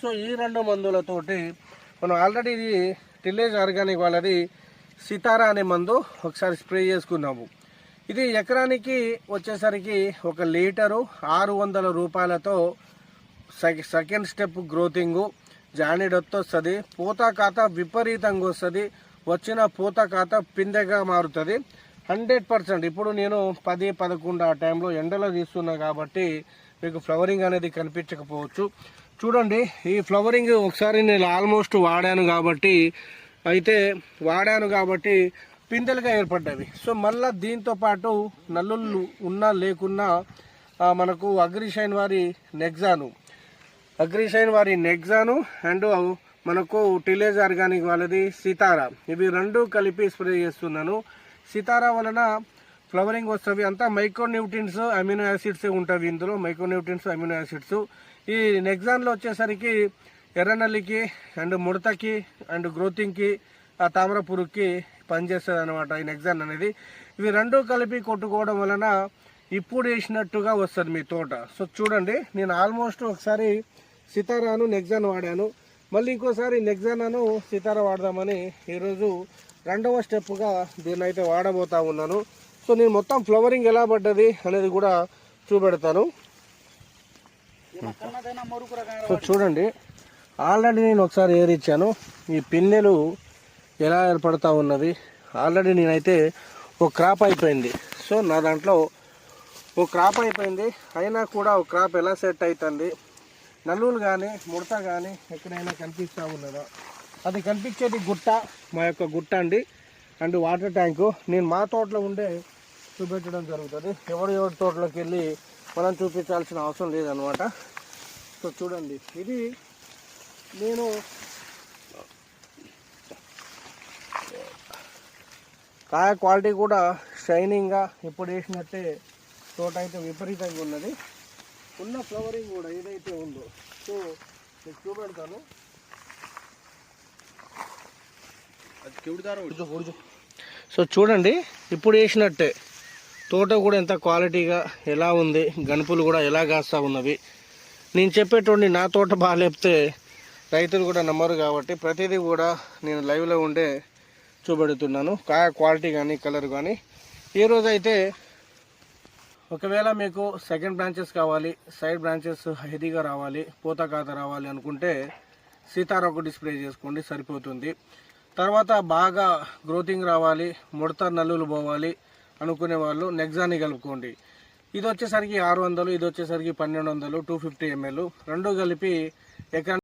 So ఈ 2 మందులతోటి మనం already ఇది టిల్లేజ్ ఆర్గానిక్ వాళ్ళది సితారా అనే మందు ఒకసారి స్ప్రే చేసుకున్నాము. ఇది ఎకరానికి వచ్చేసరికి 1 లీటరు 600 రూపాయలతో సెకండ్ స్టెప్ గ్రోతింగు జానిడొత్తు వస్తుంది. పూత ఖాత విపరీతంగా వస్తుంది. వచ్చిన పూత ఖాత పిందెగా మారుతుంది 100%. ఇప్పుడు నేను 10-11 ఆ టైంలో ఎండలో తీస్తున్నా కాబట్టి మీకు ఫ్లవరింగ్ అనేది కనిపించకపోవచ్చు. చూడండి, ఈ ఫ్లవరింగ్ ఒకసారి నేను ఆల్మోస్ట్ వాడాను కాబట్టి పిందెలుగా ఏర్పడ్డవి. సో మళ్ళీ దీంతో పాటు నల్లుళ్ళు ఉన్నా లేకున్నా మనకు అగ్రిషైన్ వారి నెగ్జాను అండ్ మనకు టిల్లేజ్ ఆర్గానిక్ వాళ్ళది సితారా, ఇవి 2 కలిపి స్ప్రే చేస్తున్నాను. సితారా వలన ఫ్లవరింగ్ వస్తుంది. అంతా మైక్రోన్యూట్రియన్స్ అమినో యాసిడ్స్ ఉంటాయి ఇందులో, మైక్రోన్యూట్రియన్స్ అమినో యాసిడ్స్. ఈ నెగ్జాన్లో వచ్చేసరికి ఎర్రనల్లికి అండ్ ముడతకి అండ్ గ్రోతింగ్కి ఆ తామర పురుగుకి పనిచేస్తుంది అనమాట ఈ నెగ్జాన్ అనేది. ఇవి 2 కలిపి కొట్టుకోవడం వలన ఇప్పుడు వేసినట్టుగా వస్తుంది మీ తోట. సో చూడండి, నేను ఆల్మోస్ట్ ఒకసారి సితారాను నెగ్జాన్ వాడాను, మళ్ళీ ఇంకోసారి నెగ్జానాను సితారా వాడదామని ఈరోజు 2వ స్టెప్గా దీన్ని అయితే వాడబోతా ఉన్నాను. సో నేను మొత్తం ఫ్లవరింగ్ ఎలా పడ్డది అనేది కూడా చూపెడతాను. సో చూడండి, ఆల్రెడీ నేను ఒకసారి ఏరిచ్చాను. ఈ పిన్నెలు ఎలా ఏర్పడతా ఉన్నవి. ఆల్రెడీ నేనైతే ఒక క్రాప్ అయిపోయింది. సో నా దాంట్లో ఒక క్రాప్ అయిపోయింది, అయినా కూడా ఒక క్రాప్ ఎలా సెట్ అవుతుంది. నల్లులు కానీ ముడత కానీ ఎక్కడైనా కనిపిస్తూ ఉన్నదా, అది కనిపించేది గుట్ట, మా యొక్క గుట్ట అండి. అండ్ వాటర్ ట్యాంకు నేను మా తోటలో ఉండే చూపించడం జరుగుతుంది. ఎవరి తోటలోకి వెళ్ళి మనం చూపించాల్సిన అవసరం లేదనమాట. సో చూడండి, ఇది నేను కాయ క్వాలిటీ కూడా షైనింగ్గా ఇప్పుడు వేసినట్టే తోట అయితే విపరీతంగా ఉన్నది. ఉన్న ఫ్లవరింగ్ కూడా ఏదైతే ఉందో సో మీకు చూపెడతాను. సో చూడండి, ఇప్పుడు వేసినట్టే తోట కూడా ఎంత క్వాలిటీగా ఎలా ఉంది, గనుపులు కూడా ఎలా కాస్తా ఉన్నవి. నేను చెప్పేటోండి నా తోట బాగాలేపితే రైతులు కూడా నమ్మరు కాబట్టి ప్రతిదీ కూడా నేను లైవ్లో ఉండే చూపెడుతున్నాను. కాయ క్వాలిటీ కానీ కలర్ కానీ. ఈరోజైతే ఒకవేళ మీకు సెకండ్ బ్రాంచెస్ కావాలి, సైడ్ బ్రాంచెస్ హెవీగా రావాలి, పూత ఖాత రావాలి అనుకుంటే సితారా ఒకటి స్ప్రే చేసుకోండి, సరిపోతుంది. తర్వాత బాగా గ్రోతింగ్ రావాలి, ముడత నల్లులు పోవాలి అనుకునే వాళ్ళు నెగ్జాని కలుపుకోండి. ఇది వచ్చేసరికి 600, ఇది వచ్చేసరికి 1200, 250 ml 2 కలిపి ఎకరా